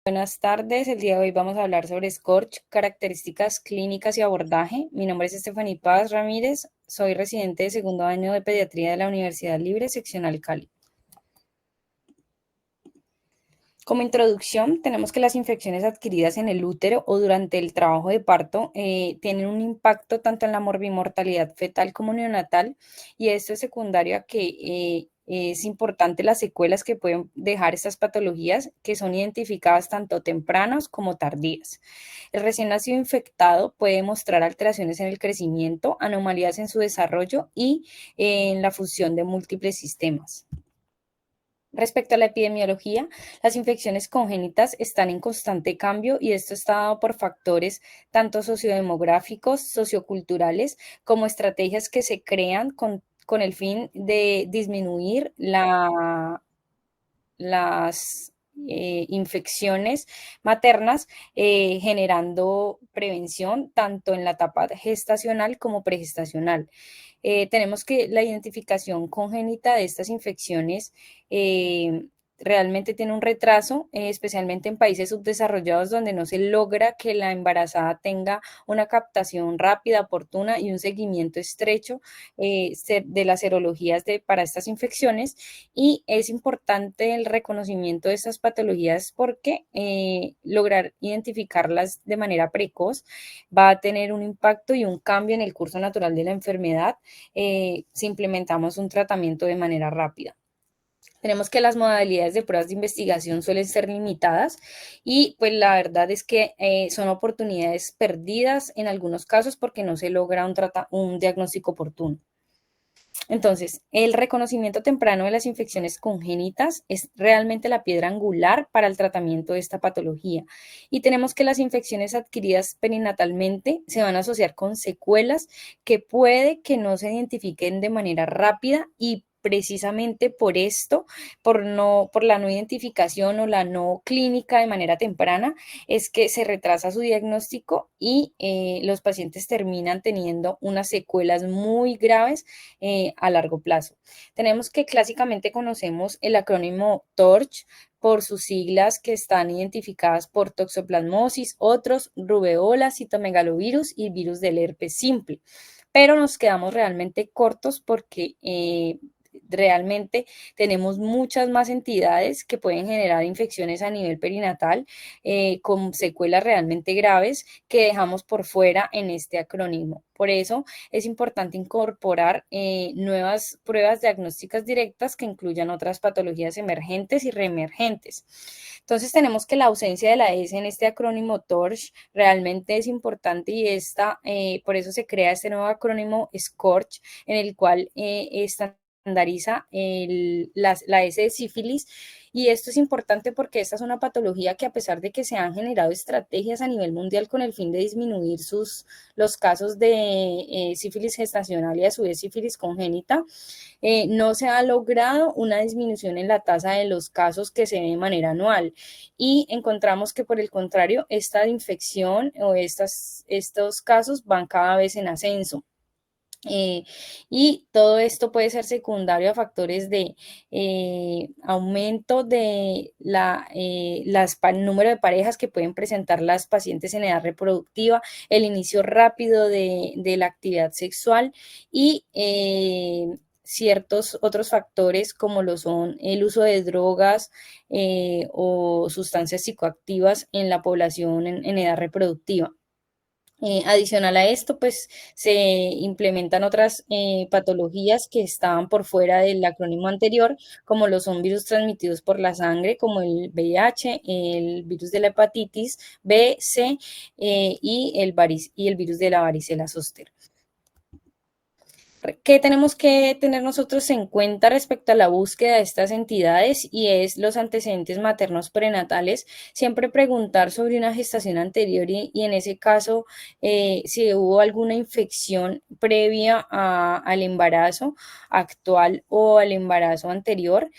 Buenas tardes, el día de hoy vamos a hablar sobre SCORCH, características clínicas y abordaje. Mi nombre es Estefanía Paz Ramírez, soy residente de segundo año de pediatría de la Universidad Libre, seccional Cali. Como introducción, tenemos que las infecciones adquiridas en el útero o durante el trabajo de parto tienen un impacto tanto en la morbimortalidad fetal como neonatal, y esto es secundario a que es importante las secuelas que pueden dejar estas patologías, que son identificadas tanto tempranas como tardías. El recién nacido infectado puede mostrar alteraciones en el crecimiento, anomalías en su desarrollo y en la función de múltiples sistemas. Respecto a la epidemiología, las infecciones congénitas están en constante cambio, y esto está dado por factores tanto sociodemográficos, socioculturales, como estrategias que se crean con el fin de disminuir las infecciones maternas, generando prevención tanto en la etapa gestacional como pregestacional. Tenemos que la identificación congénita de estas infecciones realmente tiene un retraso, especialmente en países subdesarrollados donde no se logra que la embarazada tenga una captación rápida, oportuna y un seguimiento estrecho de las serologías para estas infecciones. Y es importante el reconocimiento de estas patologías porque lograr identificarlas de manera precoz va a tener un impacto y un cambio en el curso natural de la enfermedad si implementamos un tratamiento de manera rápida. Tenemos que las modalidades de pruebas de investigación suelen ser limitadas, y pues la verdad es que son oportunidades perdidas en algunos casos porque no se logra un diagnóstico oportuno. Entonces, el reconocimiento temprano de las infecciones congénitas es realmente la piedra angular para el tratamiento de esta patología. Y tenemos que las infecciones adquiridas perinatalmente se van a asociar con secuelas que puede que no se identifiquen de manera rápida, y precisamente por esto, por la no identificación o la no clínica de manera temprana, es que se retrasa su diagnóstico y los pacientes terminan teniendo unas secuelas muy graves a largo plazo. Tenemos que clásicamente conocemos el acrónimo TORCH por sus siglas que están identificadas por toxoplasmosis, otros, rubeola, citomegalovirus y virus del herpes simple. Pero nos quedamos realmente cortos porque realmente tenemos muchas más entidades que pueden generar infecciones a nivel perinatal con secuelas realmente graves que dejamos por fuera en este acrónimo. Por eso es importante incorporar nuevas pruebas diagnósticas directas que incluyan otras patologías emergentes y reemergentes. Entonces tenemos que la ausencia de la S en este acrónimo TORCH realmente es importante, y por eso se crea este nuevo acrónimo SCORCH, en el cual estandariza la S de sífilis. Y esto es importante porque esta es una patología que, a pesar de que se han generado estrategias a nivel mundial con el fin de disminuir los casos de sífilis gestacional y a su vez sífilis congénita, no se ha logrado una disminución en la tasa de los casos que se ve de manera anual, y encontramos que, por el contrario, esta infección o estos casos van cada vez en ascenso. Eh, y todo esto puede ser secundario a factores de aumento de número de parejas que pueden presentar las pacientes en edad reproductiva, el inicio rápido de la actividad sexual y ciertos otros factores como lo son el uso de drogas o sustancias psicoactivas en la población en edad reproductiva. Adicional a esto, pues se implementan otras patologías que estaban por fuera del acrónimo anterior, como lo son virus transmitidos por la sangre, como el VIH, el virus de la hepatitis B, C y el virus de la varicela zoster. ¿Qué tenemos que tener nosotros en cuenta respecto a la búsqueda de estas entidades? Y es los antecedentes maternos prenatales. Siempre preguntar sobre una gestación anterior y en ese caso, si hubo alguna infección previa al embarazo actual o al embarazo anterior.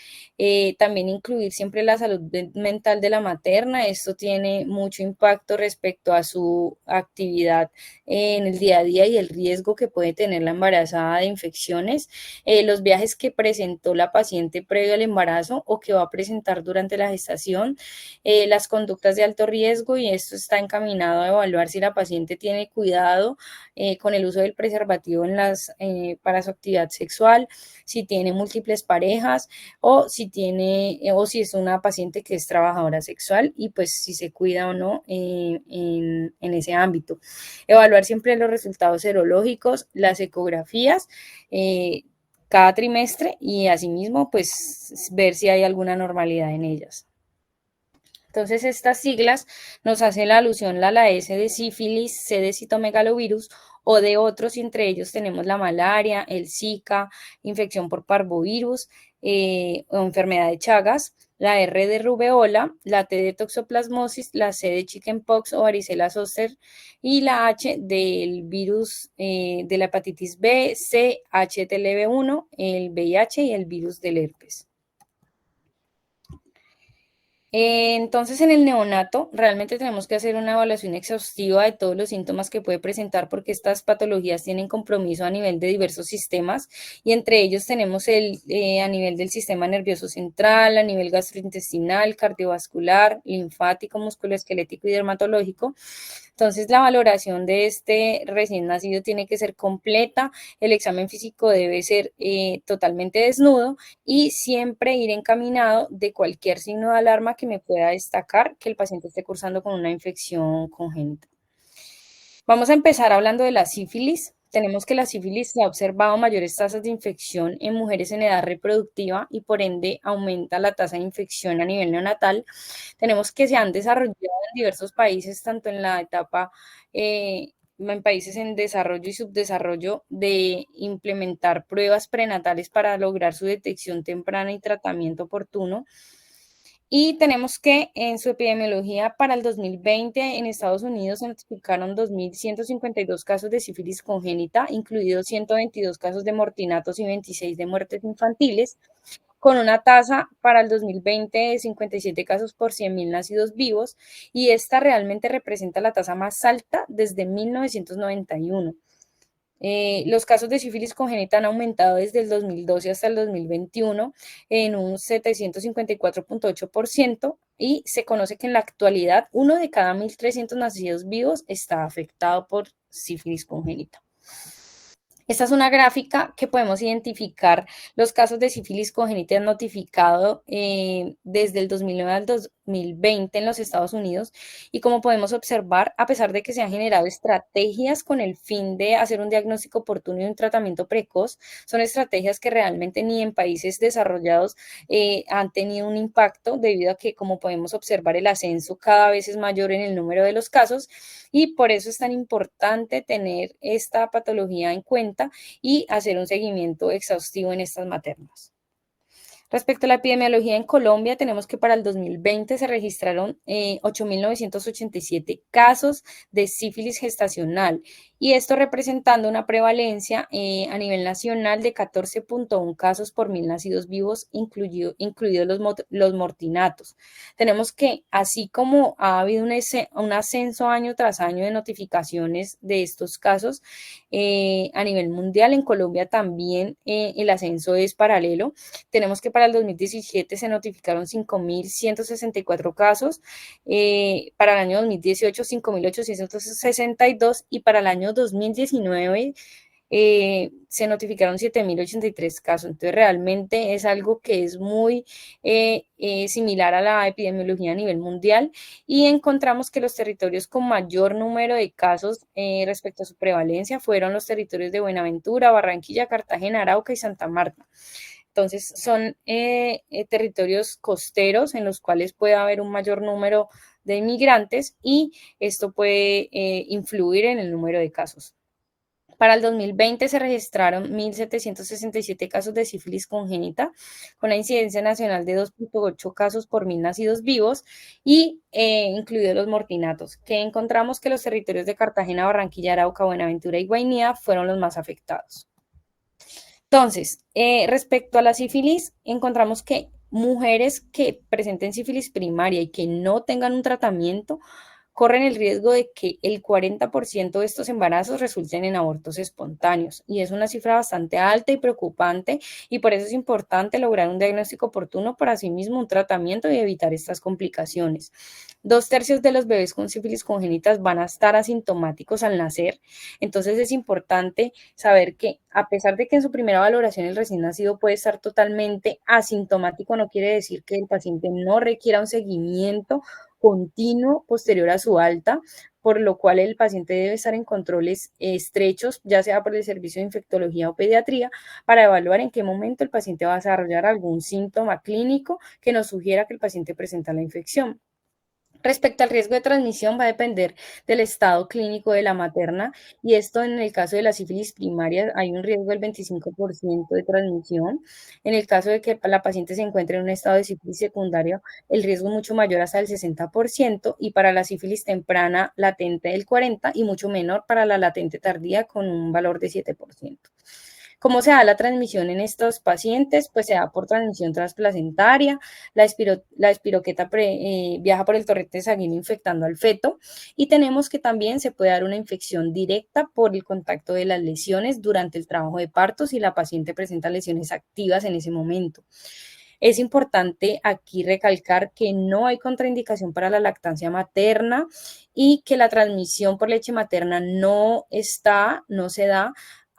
También incluir siempre la salud mental de la materna. Esto tiene mucho impacto respecto a su actividad en el día a día y el riesgo que puede tener la embarazada temporada de infecciones, los viajes que presentó la paciente previo al embarazo o que va a presentar durante la gestación, las conductas de alto riesgo, y esto está encaminado a evaluar si la paciente tiene cuidado con el uso del preservativo para su actividad sexual, si tiene múltiples parejas o o si es una paciente que es trabajadora sexual, y pues si se cuida o no en ese ámbito. Evaluar siempre los resultados serológicos, las ecografías, cada trimestre, y asimismo pues ver si hay alguna normalidad en ellas. Entonces, estas siglas nos hacen la alusión a la S de sífilis, C de citomegalovirus o de otros, y entre ellos tenemos la malaria, el Zika, infección por parvovirus o enfermedad de Chagas, la R de rubeola, la T de toxoplasmosis, la C de chickenpox o varicela zoster, y la H del virus de la hepatitis B, C, HTLV1, el VIH y el virus del herpes. Entonces, en el neonato, realmente tenemos que hacer una evaluación exhaustiva de todos los síntomas que puede presentar, porque estas patologías tienen compromiso a nivel de diversos sistemas, y entre ellos tenemos a nivel del sistema nervioso central, a nivel gastrointestinal, cardiovascular, linfático, musculoesquelético y dermatológico. Entonces, la valoración de este recién nacido tiene que ser completa, el examen físico debe ser totalmente desnudo, y siempre ir encaminado de cualquier signo de alarma que me pueda destacar que el paciente esté cursando con una infección congénita. Vamos a empezar hablando de la sífilis. Tenemos que la sífilis se ha observado mayores tasas de infección en mujeres en edad reproductiva, y por ende aumenta la tasa de infección a nivel neonatal. Tenemos que se han desarrollado en diversos países, tanto en la etapa en países en desarrollo y subdesarrollo, de implementar pruebas prenatales para lograr su detección temprana y tratamiento oportuno. Y tenemos que en su epidemiología para el 2020 en Estados Unidos se notificaron 2.152 casos de sífilis congénita, incluidos 122 casos de mortinatos y 26 de muertes infantiles, con una tasa para el 2020 de 57 casos por 100.000 nacidos vivos, y esta realmente representa la tasa más alta desde 1991. Los casos de sífilis congénita han aumentado desde el 2012 hasta el 2021 en un 754,8%, y se conoce que en la actualidad 1 de cada 1.300 nacidos vivos está afectado por sífilis congénita. Esta es una gráfica que podemos identificar los casos de sífilis congénita notificado desde el 2009 al 2020 en los Estados Unidos, y como podemos observar, a pesar de que se han generado estrategias con el fin de hacer un diagnóstico oportuno y un tratamiento precoz, son estrategias que realmente ni en países desarrollados han tenido un impacto, debido a que, como podemos observar, el ascenso cada vez es mayor en el número de los casos, y por eso es tan importante tener esta patología en cuenta y hacer un seguimiento exhaustivo en estas maternas. Respecto a la epidemiología en Colombia, tenemos que para el 2020 se registraron 8.987 casos de sífilis gestacional, y esto representando una prevalencia a nivel nacional de 14,1 casos por 1.000 nacidos vivos, incluidos los mortinatos. Tenemos que, así como ha habido un ascenso año tras año de notificaciones de estos casos a nivel mundial, en Colombia también el ascenso es paralelo. Tenemos que para el 2017 se notificaron 5.164 casos, para el año 2018 5.862, y para el año 2019 se notificaron 7.083 casos. Entonces, realmente es algo que es muy similar a la epidemiología a nivel mundial, y encontramos que los territorios con mayor número de casos respecto a su prevalencia fueron los territorios de Buenaventura, Barranquilla, Cartagena, Arauca y Santa Marta. Entonces, son territorios costeros en los cuales puede haber un mayor número de inmigrantes, y esto puede influir en el número de casos. Para el 2020 se registraron 1.767 casos de sífilis congénita, con una incidencia nacional de 2,8 casos por 1.000 nacidos vivos, y incluidos los mortinatos, que encontramos que los territorios de Cartagena, Barranquilla, Arauca, Buenaventura y Guainía fueron los más afectados. Entonces, respecto a la sífilis, encontramos que mujeres que presenten sífilis primaria y que no tengan un tratamiento corren el riesgo de que el 40% de estos embarazos resulten en abortos espontáneos. Y es una cifra bastante alta y preocupante, y por eso es importante lograr un diagnóstico oportuno para sí mismo un tratamiento y evitar estas complicaciones. 2/3 de los bebés con sífilis congénitas van a estar asintomáticos al nacer, entonces es importante saber que a pesar de que en su primera valoración el recién nacido puede estar totalmente asintomático, no quiere decir que el paciente no requiera un seguimiento continuo posterior a su alta, por lo cual el paciente debe estar en controles estrechos, ya sea por el servicio de infectología o pediatría, para evaluar en qué momento el paciente va a desarrollar algún síntoma clínico que nos sugiera que el paciente presenta la infección. Respecto al riesgo de transmisión, va a depender del estado clínico de la materna, y esto en el caso de la sífilis primaria hay un riesgo del 25% de transmisión. En el caso de que la paciente se encuentre en un estado de sífilis secundaria, el riesgo es mucho mayor, hasta el 60%, y para la sífilis temprana latente del 40%, y mucho menor para la latente tardía con un valor de 7%. ¿Cómo se da la transmisión en estos pacientes? Pues se da por transmisión transplacentaria. La espiroqueta viaja por el torrente sanguíneo infectando al feto, y tenemos que también se puede dar una infección directa por el contacto de las lesiones durante el trabajo de parto si la paciente presenta lesiones activas en ese momento. Es importante aquí recalcar que no hay contraindicación para la lactancia materna y que la transmisión por leche materna no se da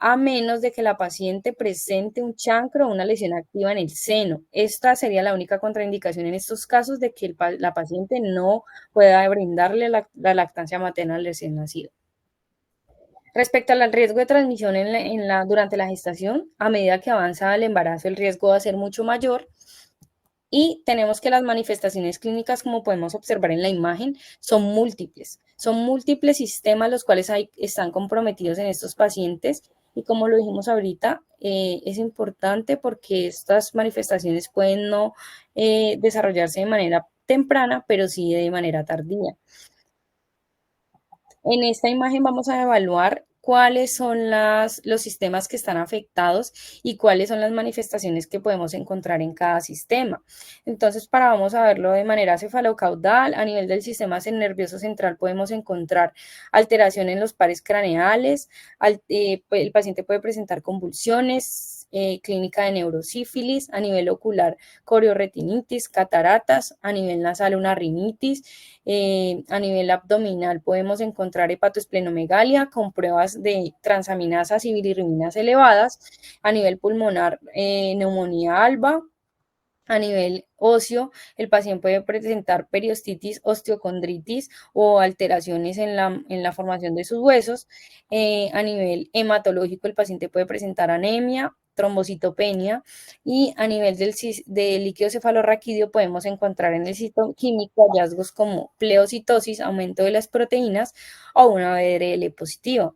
a menos de que la paciente presente un chancro o una lesión activa en el seno. Esta sería la única contraindicación en estos casos de que la paciente no pueda brindarle la lactancia materna al recién nacido. Respecto al riesgo de transmisión durante la gestación, a medida que avanza el embarazo, el riesgo va a ser mucho mayor. Y tenemos que las manifestaciones clínicas, como podemos observar en la imagen, son múltiples. Son múltiples sistemas los cuales están comprometidos en estos pacientes, y como lo dijimos ahorita, es importante porque estas manifestaciones pueden no desarrollarse de manera temprana, pero sí de manera tardía. En esta imagen vamos a evaluar cuáles son los sistemas que están afectados y cuáles son las manifestaciones que podemos encontrar en cada sistema. Entonces, vamos a verlo de manera cefalocaudal, a nivel del sistema nervioso central podemos encontrar alteración en los pares craneales, el paciente puede presentar convulsiones, clínica de neurosífilis, a nivel ocular, corioretinitis, cataratas, a nivel nasal, una rinitis, a nivel abdominal podemos encontrar hepatoesplenomegalia con pruebas de transaminasas y bilirrubinas elevadas, a nivel pulmonar, neumonía alba. A nivel óseo, el paciente puede presentar periostitis, osteocondritis o alteraciones en la formación de sus huesos. A nivel hematológico, el paciente puede presentar anemia, trombocitopenia, y a nivel del líquido cefalorraquídeo podemos encontrar en el citoquímico hallazgos como pleocitosis, aumento de las proteínas o una BRL positiva.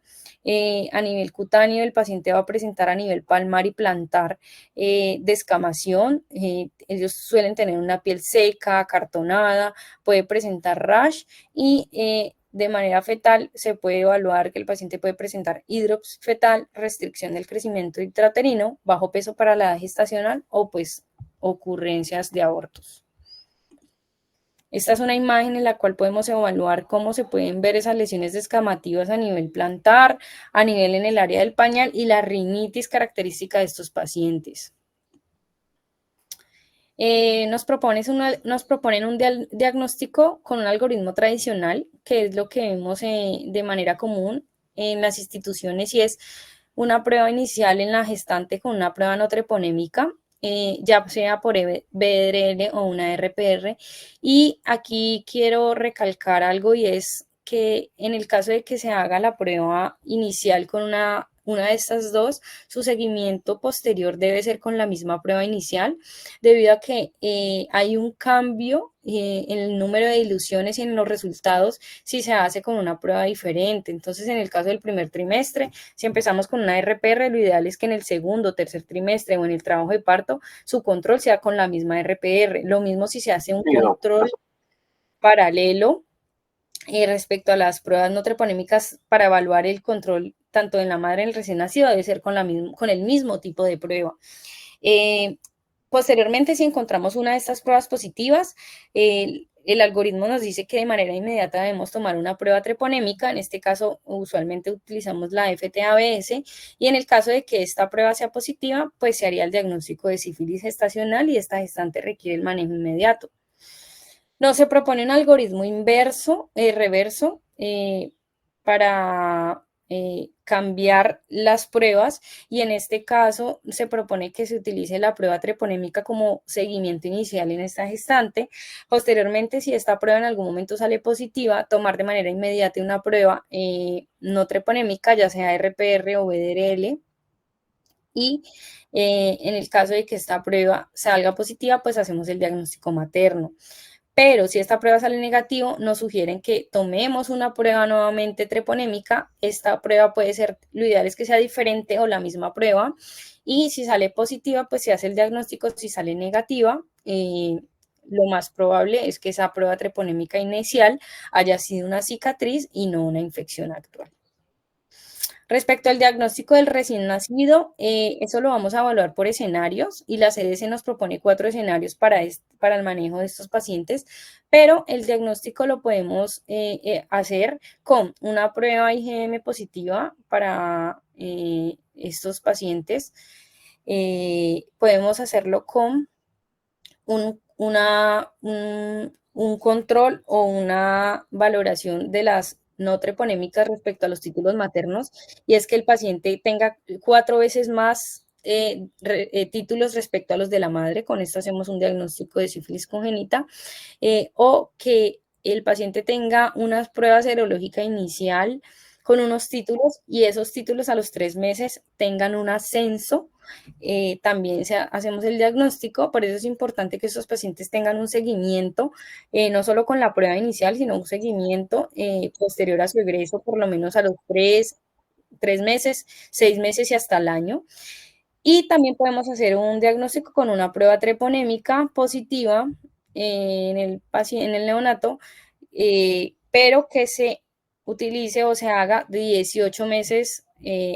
A nivel cutáneo, el paciente va a presentar a nivel palmar y plantar descamación. Ellos suelen tener una piel seca, acartonada, puede presentar rash, y de manera fetal se puede evaluar que el paciente puede presentar hidrops fetal, restricción del crecimiento intrauterino, bajo peso para la edad gestacional o pues ocurrencias de abortos. Esta es una imagen en la cual podemos evaluar cómo se pueden ver esas lesiones descamativas a nivel plantar, a nivel en el área del pañal, y la rinitis característica de estos pacientes. Nos proponen un diagnóstico con un algoritmo tradicional, que es lo que vemos de manera común en las instituciones, y es una prueba inicial en la gestante con una prueba no treponémica, ya sea por BDRL o una RPR. Y aquí quiero recalcar algo, y es que en el caso de que se haga la prueba inicial con una de estas dos, su seguimiento posterior debe ser con la misma prueba inicial, debido a que hay un cambio en el número de diluciones y en los resultados si se hace con una prueba diferente. Entonces, en el caso del primer trimestre, si empezamos con una RPR, lo ideal es que en el segundo o tercer trimestre o en el trabajo de parto, su control sea con la misma RPR. Lo mismo si se hace un control paralelo respecto a las pruebas no treponémicas para evaluar el control tanto en la madre y en el recién nacido, debe ser con el mismo tipo de prueba. Posteriormente, si encontramos una de estas pruebas positivas, el algoritmo nos dice que de manera inmediata debemos tomar una prueba treponémica, en este caso usualmente utilizamos la FTABS, y en el caso de que esta prueba sea positiva, pues se haría el diagnóstico de sífilis gestacional y esta gestante requiere el manejo inmediato. No se propone un algoritmo reverso, para cambiar las pruebas y en este caso se propone que se utilice la prueba treponémica como seguimiento inicial en esta gestante. Posteriormente, si esta prueba en algún momento sale positiva, tomar de manera inmediata una prueba no treponémica, ya sea RPR o VDRL, y en el caso de que esta prueba salga positiva, pues hacemos el diagnóstico materno. Pero si esta prueba sale negativo, nos sugieren que tomemos una prueba nuevamente treponémica. Esta prueba puede ser, lo ideal es que sea diferente o la misma prueba. Y si sale positiva, pues se hace el diagnóstico. Si sale negativa, lo más probable es que esa prueba treponémica inicial haya sido una cicatriz y no una infección actual. Respecto al diagnóstico del recién nacido, eso lo vamos a evaluar por escenarios y la CDC nos propone 4 escenarios para el manejo de estos pacientes, pero el diagnóstico lo podemos hacer con una prueba IgM positiva para estos pacientes. Podemos hacerlo con un control o una valoración de las no treponémicas respecto a los títulos maternos, y es que el paciente tenga 4 veces más títulos respecto a los de la madre. Con esto hacemos un diagnóstico de sífilis congénita, o que el paciente tenga una prueba serológica inicial con unos títulos y esos títulos a los 3 meses tengan un ascenso. También hacemos el diagnóstico. Por eso es importante que estos pacientes tengan un seguimiento, no solo con la prueba inicial, sino un seguimiento posterior a su egreso, por lo menos a los 3 meses, 6 meses y hasta el año. Y también podemos hacer un diagnóstico con una prueba treponémica positiva en el neonato, pero que se utilice o se haga de 18 meses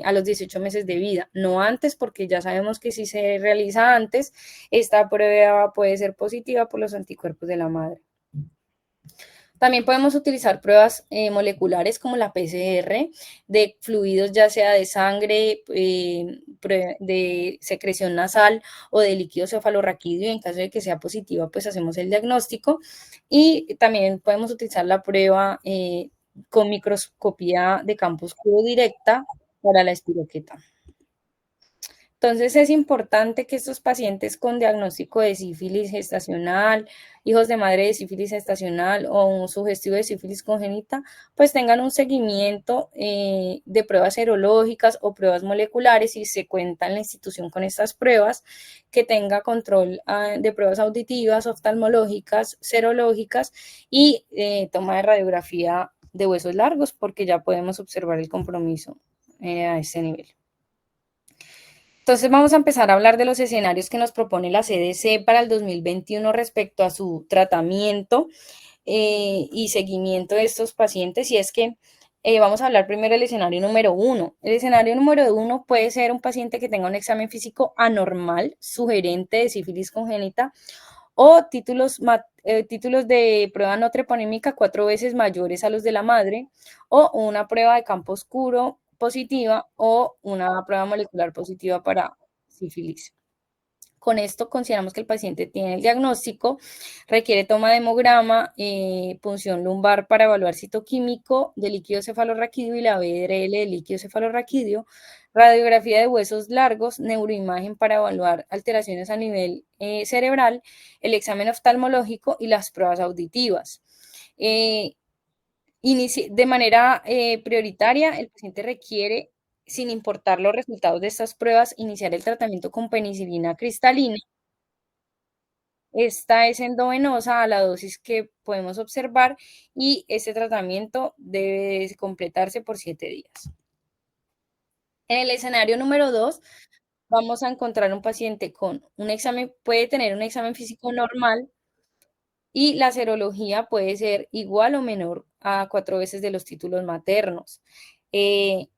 a los 18 meses de vida, no antes, porque ya sabemos que si se realiza antes, esta prueba puede ser positiva por los anticuerpos de la madre. También podemos utilizar pruebas moleculares como la PCR de fluidos, ya sea de sangre, de secreción nasal o de líquido cefalorraquídeo. En caso de que sea positiva, pues hacemos el diagnóstico. Y también podemos utilizar la prueba con microscopía de campo oscuro directa para la espiroqueta. Entonces es importante que estos pacientes con diagnóstico de sífilis gestacional, hijos de madre de sífilis gestacional o un sugestivo de sífilis congénita, pues tengan un seguimiento de pruebas serológicas o pruebas moleculares, si se cuenta en la institución con estas pruebas, que tenga control de pruebas auditivas, oftalmológicas, serológicas y toma de radiografía de huesos largos, porque ya podemos observar el compromiso a ese nivel. Entonces vamos a empezar a hablar de los escenarios que nos propone la CDC para el 2021 respecto a su tratamiento y seguimiento de estos pacientes. Y es que vamos a hablar primero del escenario número 1. El escenario número 1 puede ser un paciente que tenga un examen físico anormal, sugerente de sífilis congénita, o títulos de prueba no treponémica 4 veces mayores a los de la madre, o una prueba de campo oscuro positiva o una prueba molecular positiva para sífilis. Con esto consideramos que el paciente tiene el diagnóstico, requiere toma de hemograma, punción lumbar para evaluar citoquímico de líquido cefalorraquídeo y la BRL de líquido cefalorraquídeo, radiografía de huesos largos, neuroimagen para evaluar alteraciones a nivel cerebral, el examen oftalmológico y las pruebas auditivas. De manera prioritaria, el paciente requiere, sin importar los resultados de estas pruebas, iniciar el tratamiento con penicilina cristalina. Esta es endovenosa a la dosis que podemos observar y este tratamiento debe completarse por 7 días. En el escenario número 2, vamos a encontrar un paciente con un examen, puede tener un examen físico normal, y la serología puede ser igual o menor a 4 veces de los títulos maternos.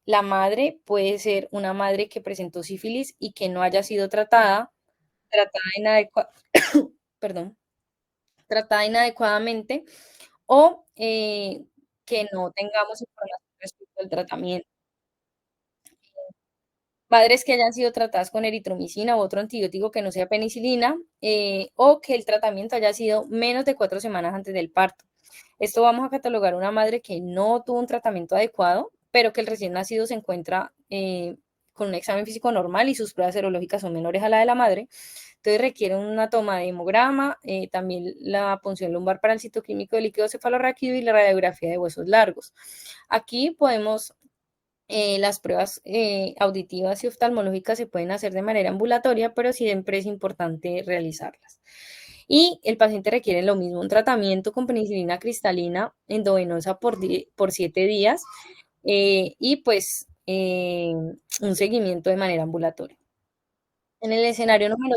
La madre puede ser una madre que presentó sífilis y que no haya sido tratada perdón, tratada inadecuadamente o que no tengamos información respecto al tratamiento. Madres que hayan sido tratadas con eritromicina u otro antibiótico que no sea penicilina, o que el tratamiento haya sido menos de 4 semanas antes del parto. Esto vamos a catalogar una madre que no tuvo un tratamiento adecuado, pero que el recién nacido se encuentra con un examen físico normal y sus pruebas serológicas son menores a la de la madre. Entonces requiere una toma de hemograma, también la punción lumbar para el citoquímico del líquido cefalorraquídeo y la radiografía de huesos largos. Aquí podemos las pruebas auditivas y oftalmológicas se pueden hacer de manera ambulatoria, pero siempre es importante realizarlas. Y el paciente requiere lo mismo, un tratamiento con penicilina cristalina endovenosa por 7 días y pues un seguimiento de manera ambulatoria. En el escenario número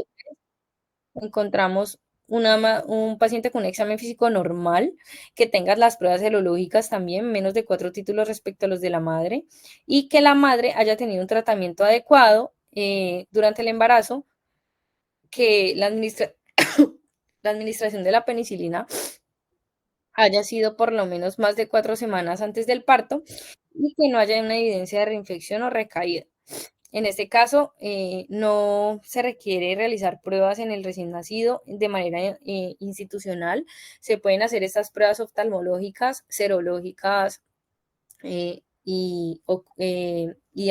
encontramos un paciente con un examen físico normal, que tenga las pruebas serológicas también, menos de 4 títulos respecto a los de la madre, y que la madre haya tenido un tratamiento adecuado durante el embarazo, que la administración de la penicilina haya sido por lo menos más de 4 semanas antes del parto y que no haya una evidencia de reinfección o recaída. En este caso, no se requiere realizar pruebas en el recién nacido de manera institucional. Se pueden hacer estas pruebas oftalmológicas, serológicas y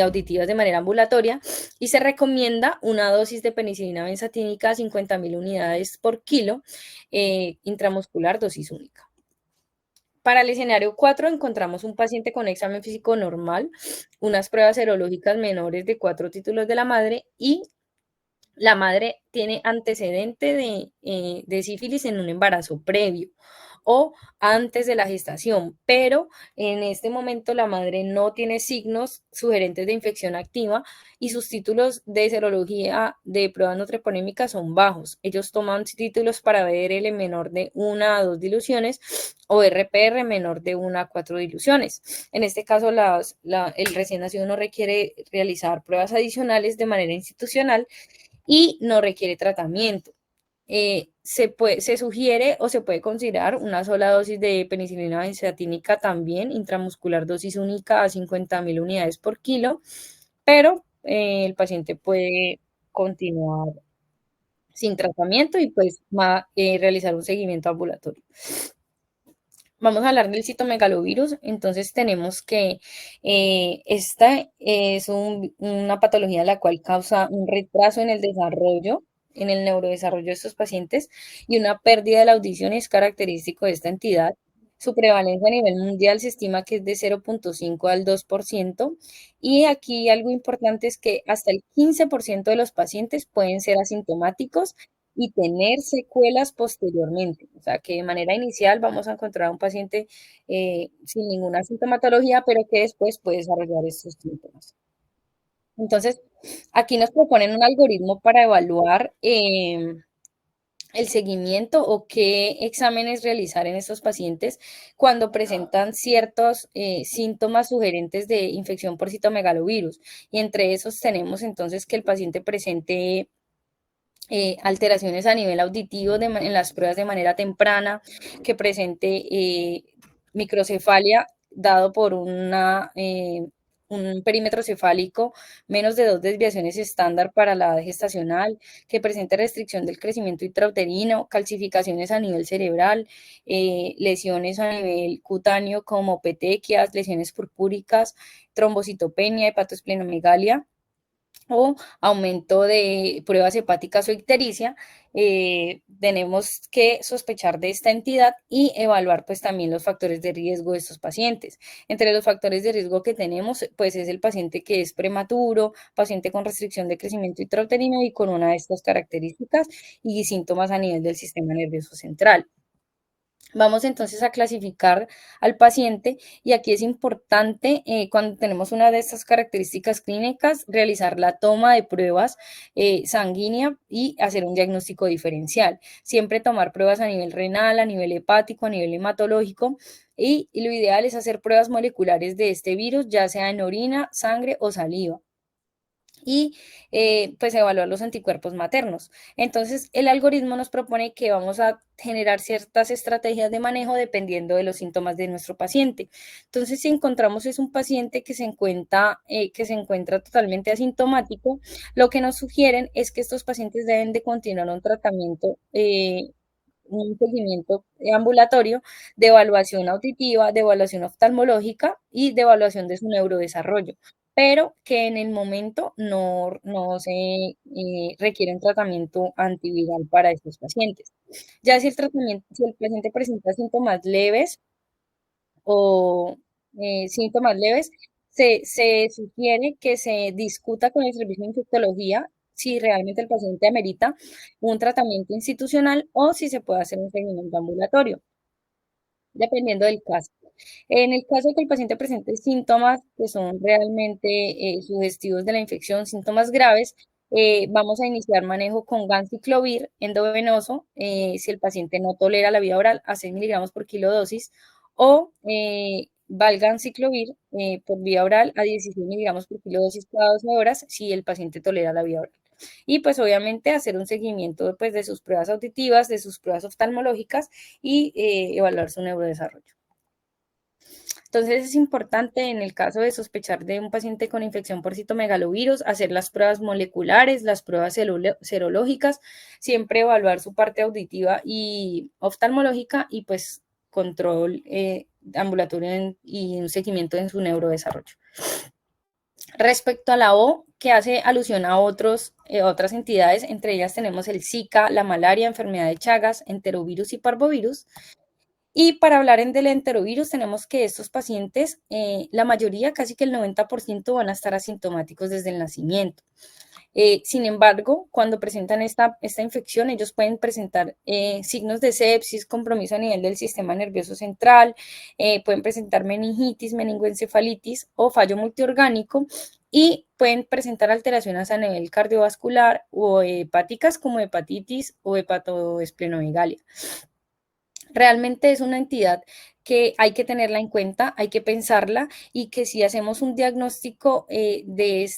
auditivas de manera ambulatoria. Y se recomienda una dosis de penicilina benzatínica a 50.000 unidades por kilo, intramuscular, dosis única. Para el escenario 4 encontramos un paciente con examen físico normal, unas pruebas serológicas menores de 4 títulos de la madre y la madre tiene antecedente de sífilis en un embarazo previo o antes de la gestación, pero en este momento la madre no tiene signos sugerentes de infección activa y sus títulos de serología de pruebas no treponémicas son bajos. Ellos toman títulos para BRL menor de 1 a 2 diluciones o RPR menor de 1 a 4 diluciones. En este caso, el recién nacido no requiere realizar pruebas adicionales de manera institucional y no requiere tratamiento. Se sugiere o se puede considerar una sola dosis de penicilina benzatínica también, intramuscular dosis única a 50.000 unidades por kilo, pero el paciente puede continuar sin tratamiento y pues realizar un seguimiento ambulatorio. Vamos a hablar del citomegalovirus. Entonces tenemos que esta es una patología la cual causa un retraso en el desarrollo, en el neurodesarrollo de estos pacientes y una pérdida de la audición es característico de esta entidad. Su prevalencia a nivel mundial se estima que es de 0,5 al 2%. Y aquí algo importante es que hasta el 15% de los pacientes pueden ser asintomáticos y tener secuelas posteriormente. O sea, que de manera inicial vamos a encontrar un paciente sin ninguna sintomatología, pero que después puede desarrollar estos síntomas. Entonces, aquí nos proponen un algoritmo para evaluar el seguimiento o qué exámenes realizar en estos pacientes cuando presentan ciertos síntomas sugerentes de infección por citomegalovirus. Y entre esos tenemos entonces que el paciente presente alteraciones a nivel auditivo en las pruebas de manera temprana, que presente microcefalia dado por un perímetro cefálico menos de 2 desviaciones estándar para la edad gestacional, que presente restricción del crecimiento intrauterino, calcificaciones a nivel cerebral, lesiones a nivel cutáneo como petequias, lesiones purpúricas, trombocitopenia, hepatosplenomegalia o aumento de pruebas hepáticas o ictericia, tenemos que sospechar de esta entidad y evaluar pues también los factores de riesgo de estos pacientes. Entre los factores de riesgo que tenemos pues es el paciente que es prematuro, paciente con restricción de crecimiento intrauterino y con una de estas características y síntomas a nivel del sistema nervioso central. Vamos entonces a clasificar al paciente y aquí es importante cuando tenemos una de estas características clínicas realizar la toma de pruebas sanguínea y hacer un diagnóstico diferencial. Siempre tomar pruebas a nivel renal, a nivel hepático, a nivel hematológico y lo ideal es hacer pruebas moleculares de este virus, ya sea en orina, sangre o saliva. y pues evaluar los anticuerpos maternos. Entonces, el algoritmo nos propone que vamos a generar ciertas estrategias de manejo dependiendo de los síntomas de nuestro paciente. Entonces, si encontramos es un paciente que se encuentra totalmente asintomático, lo que nos sugieren es que estos pacientes deben de continuar un tratamiento, un seguimiento ambulatorio de evaluación auditiva, de evaluación oftalmológica y de evaluación de su neurodesarrollo, pero que en el momento no se requiere un tratamiento antiviral para estos pacientes. Ya si el paciente presenta o síntomas leves, se sugiere que se discuta con el servicio de infectología si realmente el paciente amerita un tratamiento institucional o si se puede hacer un seguimiento ambulatorio, dependiendo del caso. En el caso de que el paciente presente síntomas que son realmente sugestivos de la infección, síntomas graves, vamos a iniciar manejo con ganciclovir endovenoso si el paciente no tolera la vía oral a 6 miligramos por kilodosis o valganciclovir por vía oral a 16 miligramos por kilodosis cada 12 horas si el paciente tolera la vía oral. Y pues obviamente hacer un seguimiento pues, de sus pruebas auditivas, de sus pruebas oftalmológicas y evaluar su neurodesarrollo. Entonces es importante en el caso de sospechar de un paciente con infección por citomegalovirus, hacer las pruebas moleculares, las pruebas serológicas, siempre evaluar su parte auditiva y oftalmológica y pues control ambulatorio y un seguimiento en su neurodesarrollo. Respecto a la O, que hace alusión a otras entidades, entre ellas tenemos el Zika, la malaria, enfermedad de Chagas, enterovirus y parvovirus. Y para hablar del enterovirus, tenemos que estos pacientes, la mayoría, casi que el 90%, van a estar asintomáticos desde el nacimiento. Sin embargo, cuando presentan esta infección, ellos pueden presentar signos de sepsis, compromiso a nivel del sistema nervioso central, pueden presentar meningitis, meningoencefalitis o fallo multiorgánico y pueden presentar alteraciones a nivel cardiovascular o hepáticas como hepatitis o hepatoesplenomegalia. Realmente es una entidad que hay que tenerla en cuenta, hay que pensarla y que si hacemos un diagnóstico de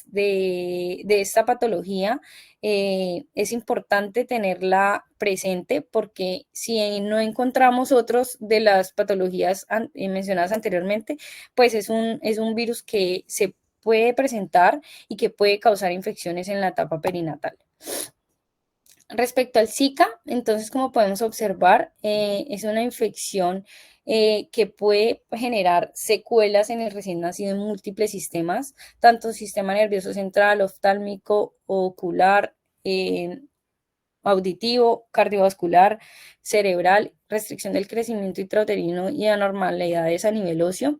esta patología, es importante tenerla presente porque si no encontramos otros de las patologías mencionadas anteriormente, pues es un virus que se puede presentar y que puede causar infecciones en la etapa perinatal. Respecto al Zika, entonces, como podemos observar, es una infección que puede generar secuelas en el recién nacido en múltiples sistemas, tanto sistema nervioso central, oftálmico, ocular, auditivo, cardiovascular, cerebral, restricción del crecimiento intrauterino y anormalidades a nivel óseo.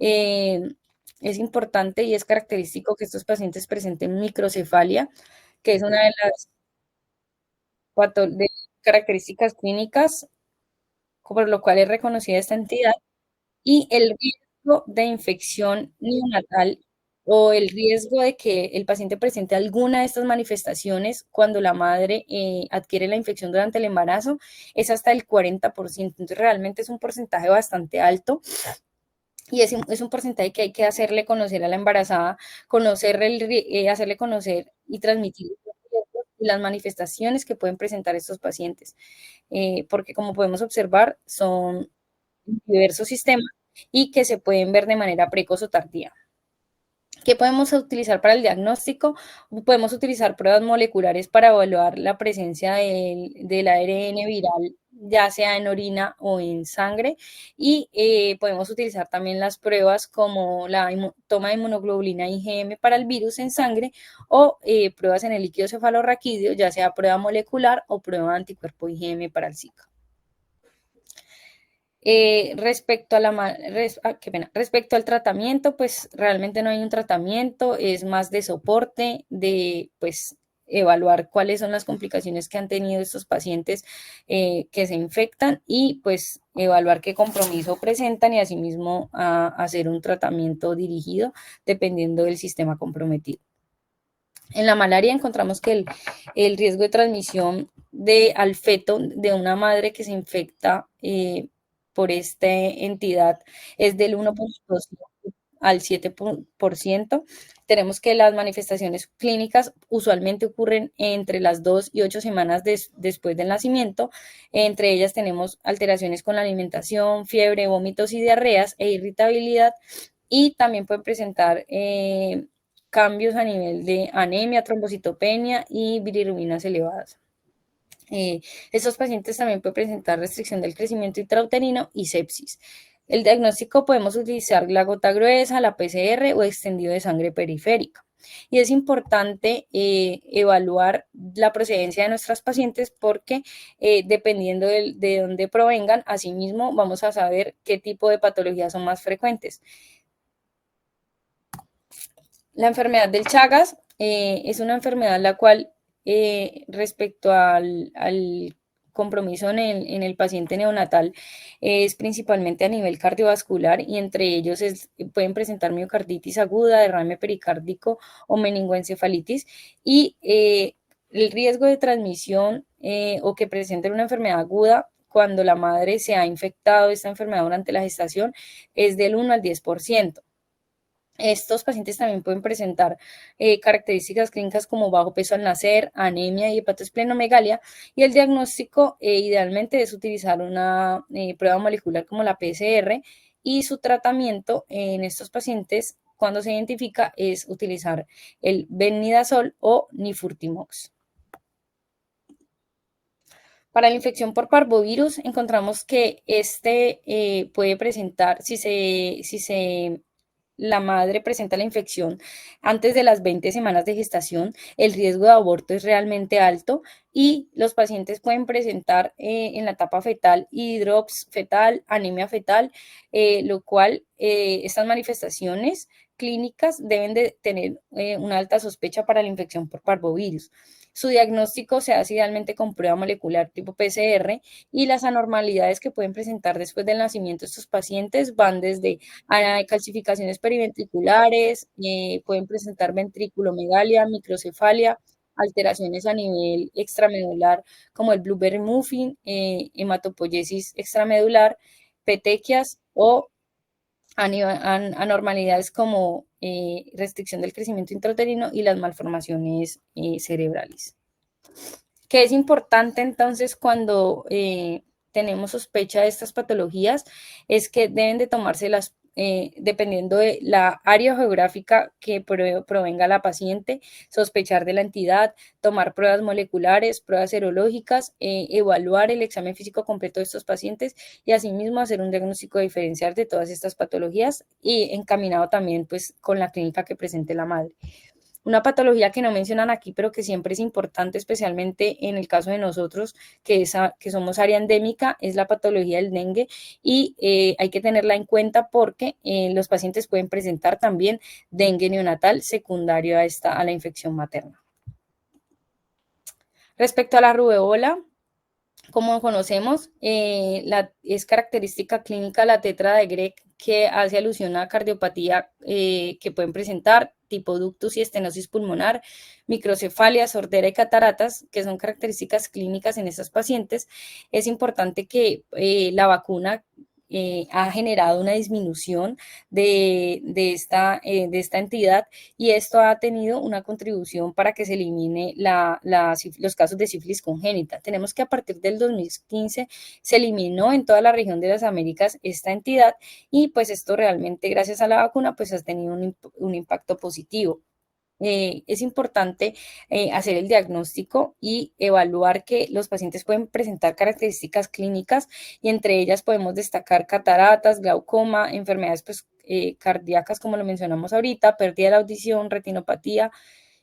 Eh, es importante y es característico que estos pacientes presenten microcefalia, que es una de las de características clínicas, por lo cual es reconocida esta entidad, y el riesgo de infección neonatal o el riesgo de que el paciente presente alguna de estas manifestaciones cuando la madre adquiere la infección durante el embarazo es hasta el 40%. Entonces, realmente es un porcentaje bastante alto y es un porcentaje que hay que hacerle conocer a la embarazada, hacerle conocer y transmitir las manifestaciones que pueden presentar estos pacientes, porque como podemos observar, son diversos sistemas y que se pueden ver de manera precoz o tardía. ¿Qué podemos utilizar para el diagnóstico? Podemos utilizar pruebas moleculares para evaluar la presencia del ARN viral, ya sea en orina o en sangre, y podemos utilizar también las pruebas como la toma de inmunoglobulina IgM para el virus en sangre o pruebas en el líquido cefalorraquídeo, ya sea prueba molecular o prueba de anticuerpo IgM para el Zika. Respecto a qué pena. Respecto al tratamiento, pues realmente no hay un tratamiento, es más de soporte, de pues evaluar cuáles son las complicaciones que han tenido estos pacientes que se infectan y pues evaluar qué compromiso presentan y asimismo hacer un tratamiento dirigido dependiendo del sistema comprometido. En la malaria encontramos que el riesgo de transmisión al feto de una madre que se infecta por esta entidad es del 1.2 al 7%. Tenemos que las manifestaciones clínicas usualmente ocurren entre las 2 y 8 semanas después del nacimiento. Entre ellas tenemos alteraciones con la alimentación, fiebre, vómitos y diarreas e irritabilidad. Y también pueden presentar cambios a nivel de anemia, trombocitopenia y bilirrubinas elevadas. Eh, Estos pacientes también pueden presentar restricción del crecimiento intrauterino y sepsis. El diagnóstico podemos utilizar la gota gruesa, la PCR o extendido de sangre periférica. Y es importante evaluar la procedencia de nuestras pacientes porque dependiendo de dónde provengan, asimismo vamos a saber qué tipo de patologías son más frecuentes. La enfermedad del Chagas es una enfermedad la cual respecto al compromiso en el paciente neonatal es principalmente a nivel cardiovascular y entre ellos pueden presentar miocarditis aguda, derrame pericárdico o meningoencefalitis y el riesgo de transmisión o que presenten una enfermedad aguda cuando la madre se ha infectado de esta enfermedad durante la gestación es del 1 al 10%. Estos pacientes también pueden presentar características clínicas como bajo peso al nacer, anemia y hepatosplenomegalia, y el diagnóstico idealmente es utilizar una prueba molecular como la PCR y su tratamiento en estos pacientes cuando se identifica es utilizar el benidazol o nifurtimox. Para la infección por parvovirus encontramos que este puede presentar, si la madre presenta la infección antes de las 20 semanas de gestación, el riesgo de aborto es realmente alto y los pacientes pueden presentar en la etapa fetal hidrops fetal, anemia fetal, lo cual estas manifestaciones clínicas deben de tener una alta sospecha para la infección por parvovirus. Su diagnóstico se hace idealmente con prueba molecular tipo PCR y las anormalidades que pueden presentar después del nacimiento de estos pacientes van desde calcificaciones periventriculares, pueden presentar ventriculomegalia, microcefalia, alteraciones a nivel extramedular como el blueberry muffin, hematopoiesis extramedular, petequias o anormalidades como restricción del crecimiento intrauterino y las malformaciones cerebrales. ¿Qué es importante entonces cuando tenemos sospecha de estas patologías? Es que deben de tomarse dependiendo de la área geográfica que provenga la paciente, sospechar de la entidad, tomar pruebas moleculares, pruebas serológicas, evaluar el examen físico completo de estos pacientes y asimismo hacer un diagnóstico diferencial de todas estas patologías y encaminado también pues con la clínica que presente la madre. Una patología que no mencionan aquí, pero que siempre es importante, especialmente en el caso de nosotros, que somos área endémica, es la patología del dengue y hay que tenerla en cuenta porque los pacientes pueden presentar también dengue neonatal secundario a la infección materna. Respecto a la rubeola, como conocemos, es característica clínica la tetra de Greg que hace alusión a cardiopatía que pueden presentar, tipo ductus y estenosis pulmonar, microcefalia, sordera y cataratas, que son características clínicas en estos pacientes. Es importante que la vacuna ha generado una disminución de esta entidad y esto ha tenido una contribución para que se elimine los casos de sífilis congénita. Tenemos que a partir del 2015 se eliminó en toda la región de las Américas esta entidad y pues esto realmente gracias a la vacuna pues ha tenido un impacto positivo. Es importante hacer el diagnóstico y evaluar que los pacientes pueden presentar características clínicas y entre ellas podemos destacar cataratas, glaucoma, enfermedades pues, cardíacas como lo mencionamos ahorita, pérdida de la audición, retinopatía,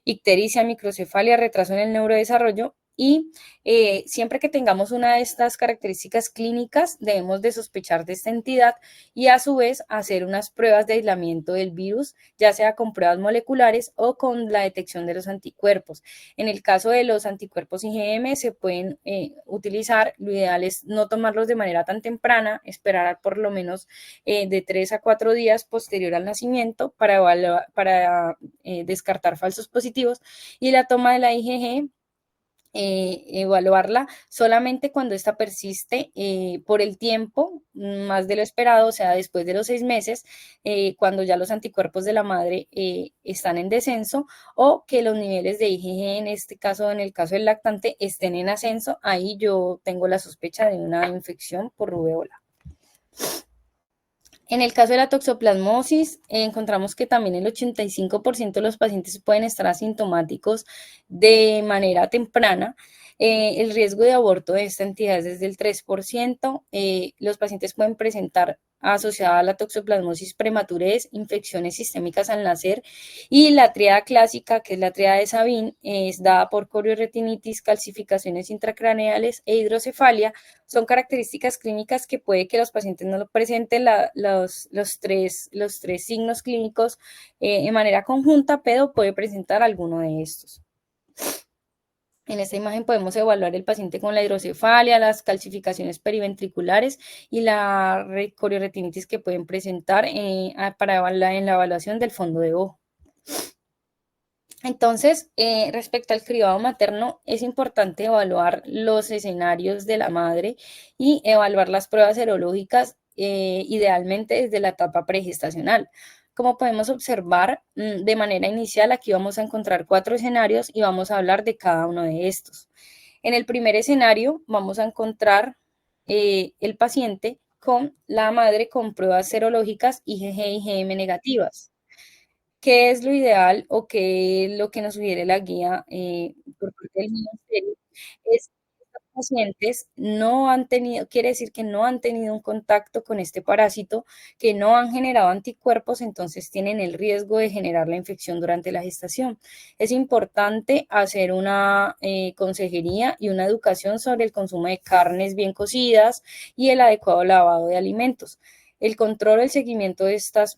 ictericia, microcefalia, retraso en el neurodesarrollo y siempre que tengamos una de estas características clínicas debemos de sospechar de esta entidad y a su vez hacer unas pruebas de aislamiento del virus, ya sea con pruebas moleculares o con la detección de los anticuerpos. En el caso de los anticuerpos IgM se pueden utilizar, lo ideal es no tomarlos de manera tan temprana, esperar por lo menos de 3 a 4 días posterior al nacimiento para descartar falsos positivos y la toma de la IgG evaluarla solamente cuando esta persiste por el tiempo más de lo esperado, o sea, después de los 6 meses, cuando ya los anticuerpos de la madre están en descenso o que los niveles de IgG, en este caso, en el caso del lactante, estén en ascenso. Ahí yo tengo la sospecha de una infección por rubeola. En el caso de la toxoplasmosis, encontramos que también el 85% de los pacientes pueden estar asintomáticos de manera temprana. El riesgo de aborto de esta entidad es desde el 3%. Los pacientes pueden presentar asociada a la toxoplasmosis prematurez, infecciones sistémicas al nacer y la triada clásica, que es la triada de Sabin, es dada por corioretinitis, calcificaciones intracraneales e hidrocefalia. Son características clínicas que puede que los pacientes no lo presenten los tres signos clínicos de manera conjunta, pero puede presentar alguno de estos. En esta imagen podemos evaluar el paciente con la hidrocefalia, las calcificaciones periventriculares y la corioretinitis que pueden presentar en la evaluación del fondo de ojo. Entonces, respecto al cribado materno, es importante evaluar los escenarios de la madre y evaluar las pruebas serológicas, idealmente desde la etapa pregestacional. Como podemos observar, de manera inicial, aquí vamos a encontrar 4 escenarios y vamos a hablar de cada uno de estos. En el primer escenario, vamos a encontrar el paciente con la madre con pruebas serológicas IgG y IgM negativas. ¿Qué es lo ideal o qué es lo que nos sugiere la guía por parte del ministerio? Es que estos pacientes no han tenido, quiere decir que no han tenido un contacto con este parásito, que no han generado anticuerpos, entonces tienen el riesgo de generar la infección durante la gestación. Es importante hacer una consejería y una educación sobre el consumo de carnes bien cocidas y el adecuado lavado de alimentos. El control o el seguimiento de estas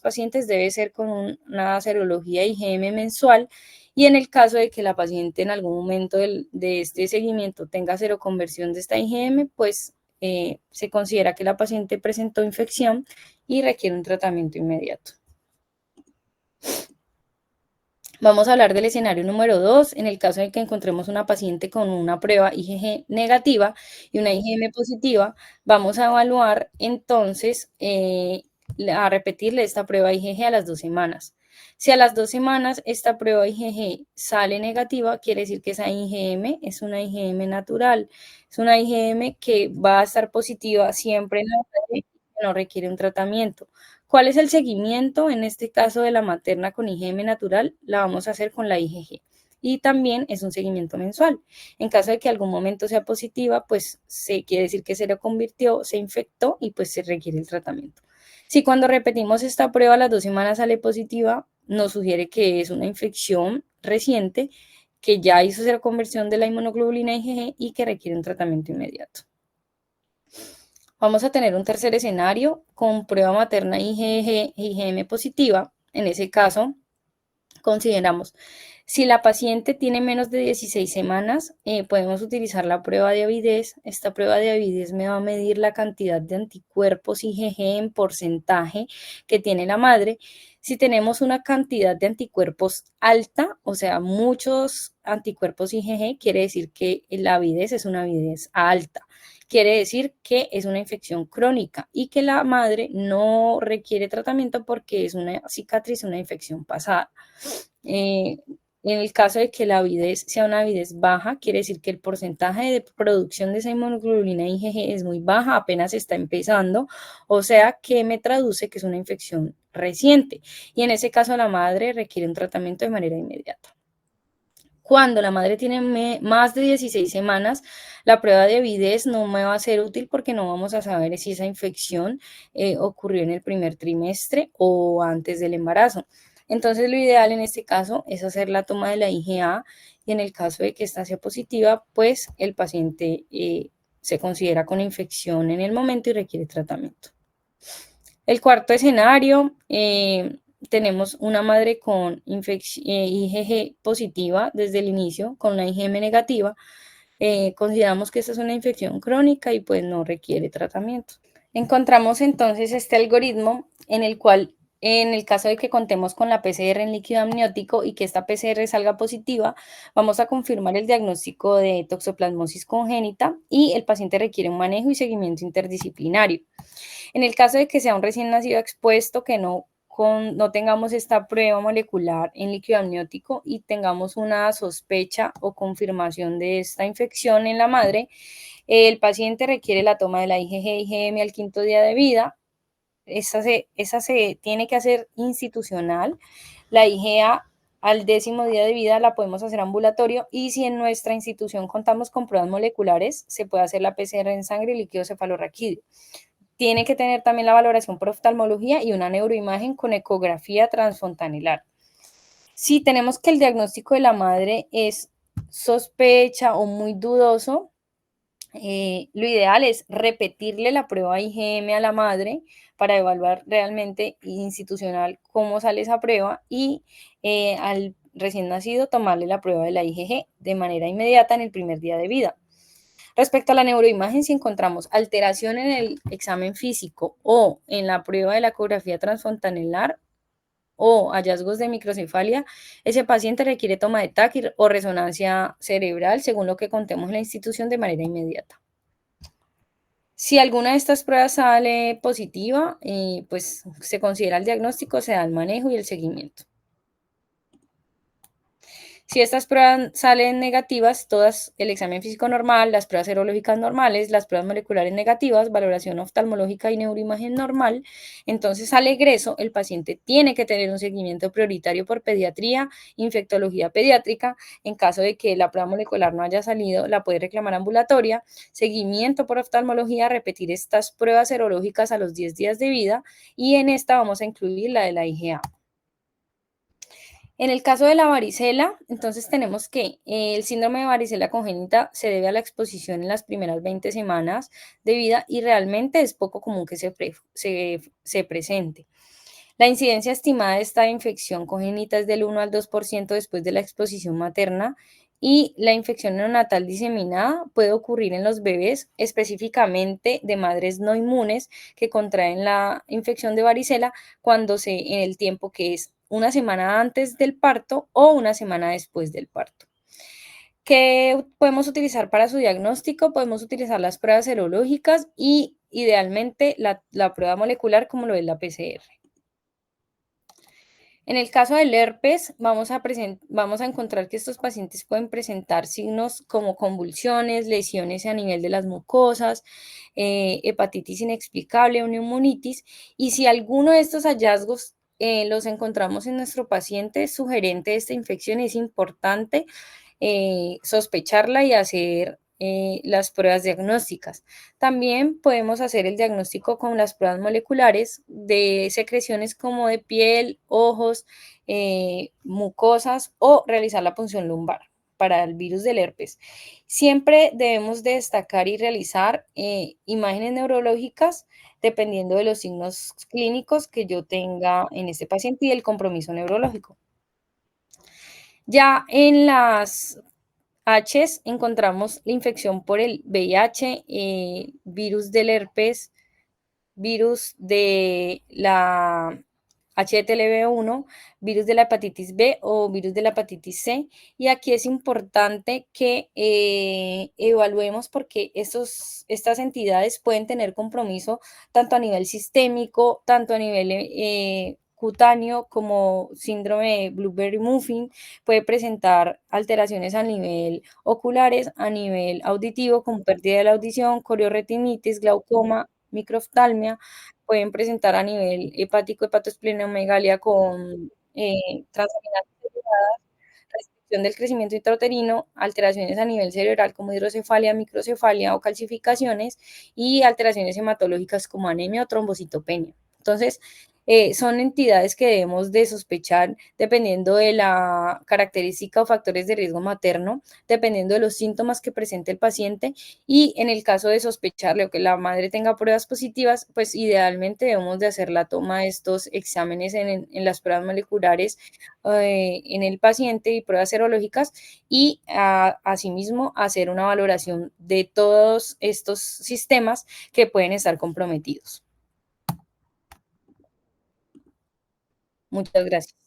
pacientes debe ser con una serología IgM mensual y en el caso de que la paciente en algún momento de este seguimiento tenga seroconversión de esta IgM, pues se considera que la paciente presentó infección y requiere un tratamiento inmediato. Vamos a hablar del escenario número 2, en el caso de que encontremos una paciente con una prueba IgG negativa y una IgM positiva, vamos a evaluar entonces a repetirle esta prueba IgG a las 2 semanas. Si a las 2 semanas esta prueba IgG sale negativa, quiere decir que esa IgM es una IgM natural, es una IgM que va a estar positiva siempre en la madre y que no requiere un tratamiento. ¿Cuál es el seguimiento? En este caso de la materna con IgM natural, la vamos a hacer con la IgG. Y también es un seguimiento mensual. En caso de que algún momento sea positiva, pues se quiere decir que se lo convirtió, se infectó y pues se requiere el tratamiento. Si cuando repetimos esta prueba a las 2 semanas sale positiva, nos sugiere que es una infección reciente que ya hizo seroconversión de la inmunoglobulina IgG y que requiere un tratamiento inmediato. Vamos a tener un tercer escenario con prueba materna IgG, IgM positiva. En ese caso, consideramos si la paciente tiene menos de 16 semanas, podemos utilizar la prueba de avidez. Esta prueba de avidez me va a medir la cantidad de anticuerpos IgG en porcentaje que tiene la madre. Si tenemos una cantidad de anticuerpos alta, o sea, muchos anticuerpos IgG, quiere decir que la avidez es una avidez alta. Quiere decir que es una infección crónica y que la madre no requiere tratamiento porque es una cicatriz, una infección pasada. En el caso de que la avidez sea una avidez baja, quiere decir que el porcentaje de producción de esa inmunoglobulina IgG es muy baja, apenas está empezando, o sea que me traduce que es una infección reciente y en ese caso la madre requiere un tratamiento de manera inmediata. Cuando la madre tiene más de 16 semanas, la prueba de avidez no me va a ser útil porque no vamos a saber si esa infección ocurrió en el primer trimestre o antes del embarazo. Entonces, lo ideal en este caso es hacer la toma de la IgA y en el caso de que esta sea positiva, pues el paciente se considera con infección en el momento y requiere tratamiento. El cuarto escenario, tenemos una madre con IgG positiva desde el inicio, con una IgM negativa. Consideramos que esta es una infección crónica y pues no requiere tratamiento. Encontramos entonces este algoritmo en el cual En el caso de que contemos con la PCR en líquido amniótico y que esta PCR salga positiva, vamos a confirmar el diagnóstico de toxoplasmosis congénita y el paciente requiere un manejo y seguimiento interdisciplinario. En el caso de que sea un recién nacido expuesto, que no tengamos esta prueba molecular en líquido amniótico y tengamos una sospecha o confirmación de esta infección en la madre, el paciente requiere la toma de la IgG-IgM al quinto día de vida. Esa se tiene que hacer institucional. La IgA al 10.º día de vida la podemos hacer ambulatorio, y si en nuestra institución contamos con pruebas moleculares, se puede hacer la PCR en sangre y líquido cefalorraquídeo. Tiene que tener también la valoración por oftalmología y una neuroimagen con ecografía transfontanelar. Si tenemos que el diagnóstico de la madre es sospecha o muy dudoso, lo ideal es repetirle la prueba IgM a la madre para evaluar realmente institucional cómo sale esa prueba, y al recién nacido tomarle la prueba de la IgG de manera inmediata en el primer día de vida. Respecto a la neuroimagen, si encontramos alteración en el examen físico o en la prueba de la ecografía transfontanelar o hallazgos de microcefalia, ese paciente requiere toma de TAC o resonancia cerebral, según lo que contemos en la institución, de manera inmediata. Si alguna de estas pruebas sale positiva, pues se considera el diagnóstico, se da el manejo y el seguimiento. Si estas pruebas salen negativas, todas, el examen físico normal, las pruebas serológicas normales, las pruebas moleculares negativas, valoración oftalmológica y neuroimagen normal, entonces al egreso el paciente tiene que tener un seguimiento prioritario por pediatría, infectología pediátrica. En caso de que la prueba molecular no haya salido, la puede reclamar ambulatoria, seguimiento por oftalmología, repetir estas pruebas serológicas a los 10 días de vida, y en esta vamos a incluir la de la IgA. En el caso de la varicela, entonces tenemos que el síndrome de varicela congénita se debe a la exposición en las primeras 20 semanas de vida, y realmente es poco común que se presente. La incidencia estimada de esta infección congénita es del 1 al 2% después de la exposición materna, y la infección neonatal diseminada puede ocurrir en los bebés, específicamente de madres no inmunes que contraen la infección de varicela en el tiempo que es una semana antes del parto o una semana después del parto. ¿Qué podemos utilizar para su diagnóstico? Podemos utilizar las pruebas serológicas y idealmente la prueba molecular, como lo es la PCR. En el caso del herpes, vamos a encontrar que estos pacientes pueden presentar signos como convulsiones, lesiones a nivel de las mucosas, hepatitis inexplicable o neumonitis. Y si alguno de estos hallazgos los encontramos en nuestro paciente sugerente de esta infección, es importante sospecharla y hacer las pruebas diagnósticas. También podemos hacer el diagnóstico con las pruebas moleculares de secreciones como de piel, ojos, mucosas, o realizar la punción lumbar para el virus del herpes. Siempre debemos de destacar y realizar imágenes neurológicas dependiendo de los signos clínicos que yo tenga en este paciente y el compromiso neurológico. Ya en las Hs encontramos la infección por el VIH, virus del herpes, virus de la HTLV1, virus de la hepatitis B o virus de la hepatitis C. Y aquí es importante que evaluemos, porque estas entidades pueden tener compromiso tanto a nivel sistémico, tanto a nivel cutáneo, como síndrome de Blueberry Muffin. Puede presentar alteraciones a nivel oculares, a nivel auditivo, con pérdida de la audición, corioretinitis, glaucoma, microftalmia. Pueden presentar a nivel hepático, hepatosplenomegalia con transaminases elevadas, restricción del crecimiento intrauterino, alteraciones a nivel cerebral como hidrocefalia, microcefalia o calcificaciones, y alteraciones hematológicas como anemia o trombocitopenia. Entonces, son entidades que debemos de sospechar dependiendo de la característica o factores de riesgo materno, dependiendo de los síntomas que presente el paciente, y en el caso de sospecharle o que la madre tenga pruebas positivas, pues idealmente debemos de hacer la toma de estos exámenes en las pruebas moleculares en el paciente y pruebas serológicas, y asimismo hacer una valoración de todos estos sistemas que pueden estar comprometidos. Muchas gracias.